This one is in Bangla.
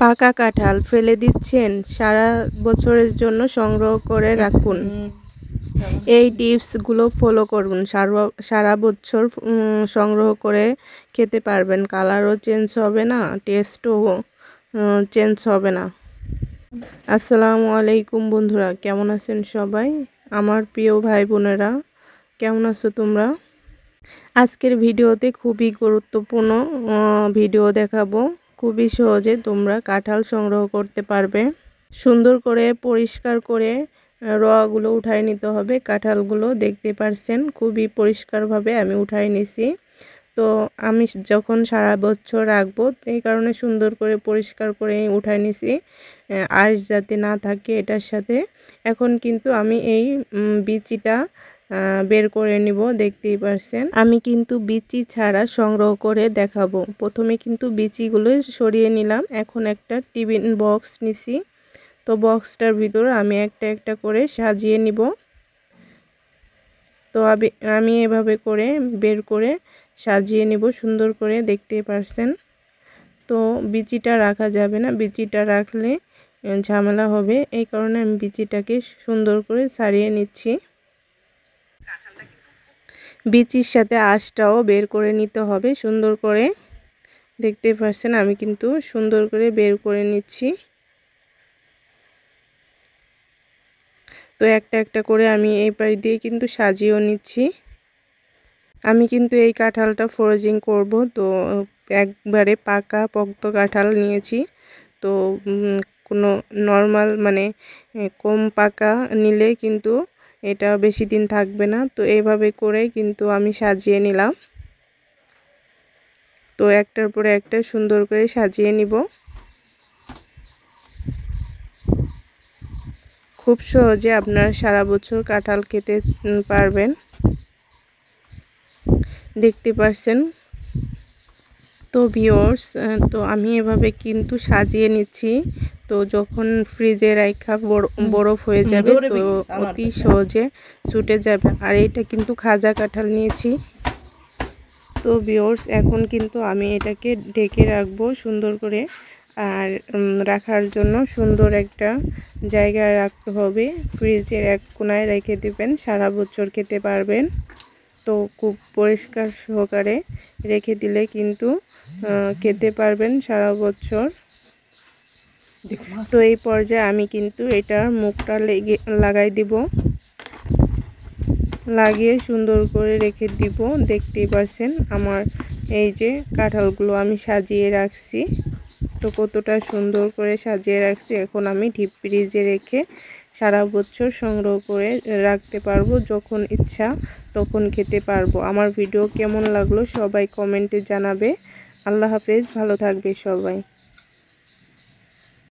পাকা কাঁঠাল ফেলে দিচ্ছেন, সারা বছরের জন্য সংগ্রহ করে রাখুন। এই টিপসগুলো ফলো করুন, সারা বছর সংগ্রহ করে খেতে পারবেন। কালারও চেঞ্জ হবে না, টেস্টও চেঞ্জ হবে না। আসসালামু আলাইকুম বন্ধুরা, কেমন আছেন সবাই? আমার প্রিয় ভাই বোনেরা, কেমন আছো তোমরা? আজকের ভিডিওতে খুবই গুরুত্বপূর্ণ ভিডিও দেখাবো। খুবই সহজে তোমরা কাঁঠাল সংগ্রহ করতে পারবে। সুন্দর করে পরিষ্কার করে রোয়াগুলো উঠায় নিতে হবে। কাঁঠালগুলো দেখতে পারছেন খুবই পরিষ্কারভাবে আমি উঠায় নিছি। তো আমি যখন সারা বছর রাখবো এই কারণে সুন্দর করে পরিষ্কার করে উঠায় নিছি, আঁশ যাতে না থাকে এটার সাথে। এখন কিন্তু আমি এই বিচিটা বের করে নিব। দেখতেই পারছেন আমি কিন্তু বিচি ছাড়া সংগ্রহ করে দেখাবো। প্রথমে কিন্তু বিচিগুলো সরিয়ে নিলাম। এখন একটা টিফিন বক্স নিছি, তো বক্সটার ভিতর আমি একটা একটা করে সাজিয়ে নিব। তো আমি এভাবে করে বের করে সাজিয়ে নিব সুন্দর করে, দেখতেই পারছেন। তো বিচিটা রাখা যাবে না, বিচিটা রাখলে ঝামেলা হবে, এই কারণে আমি বিচিটাকে সুন্দর করে ছাড়িয়ে নিচ্ছি। বিচির সাথে আঁশটাও বের করে নিতে হবে সুন্দর করে। দেখতে পাচ্ছেন আমি কিন্তু সুন্দর করে বের করে নিচ্ছি। তো একটা একটা করে আমি এই পাশ দিয়ে কিন্তু সাজিয়েও নিচ্ছি। আমি কিন্তু এই কাঁঠালটা ফ্রোজিং করব, তো একবারে পাকা পোক্ত কাঁঠাল নিয়েছি। তো কোনো নর্মাল মানে কম পাকা নিলে কিন্তু এটা বেশি দিন থাকবে না। তো এইভাবে করে কিন্তু আমি সাজিয়ে নিলাম। তো একটার পরে একটা সুন্দর করে সাজিয়ে নিব। খুব সহজে আপনারা সারা বছর কাঁঠাল খেতে পারবেন। দেখতে পাচ্ছেন তো ভিউয়ার্স, তো আমি এভাবে কিন্তু সাজিয়ে নিচ্ছি। তো যখন ফ্রিজে রাখা বরফ হয়ে যাবে তো অতি সহজে ছুটে যাবে। আর এটা কিন্তু খাজা কাঁঠাল নিয়েছি। তো ভিউয়ার্স, এখন কিন্তু আমি এটাকে ঢেকে রাখবো সুন্দর করে। আর রাখার জন্য সুন্দর একটা জায়গায় রাখতে হবে, ফ্রিজের এক কোনায় রেখে দিবেন, সারা বছর খেতে পারবেন। তো খুব পরিষ্কার সহকারে রেখে দিলে কিন্তু খেতে পারবেন সারা বছর। তো এই পর্যায়ে আমি কিন্তু এটার মুখটা লাগাই দিব, লাগিয়ে সুন্দর করে রেখে দিব। দেখতেই পাচ্ছেন আমার এই যে কাঁঠালগুলো আমি সাজিয়ে রাখছি, তো কতটা সুন্দর করে সাজিয়ে রাখছি। এখন আমি ডিপ ফ্রিজে রেখে সারা বছর সংগ্রহ করে রাখতে পারবো, যখন ইচ্ছা তখন খেতে পারবো। আমার ভিডিও কেমন লাগলো সবাই কমেন্টে জানাবে। আল্লাহ হাফেজ, ভালো থাকবে সবাই।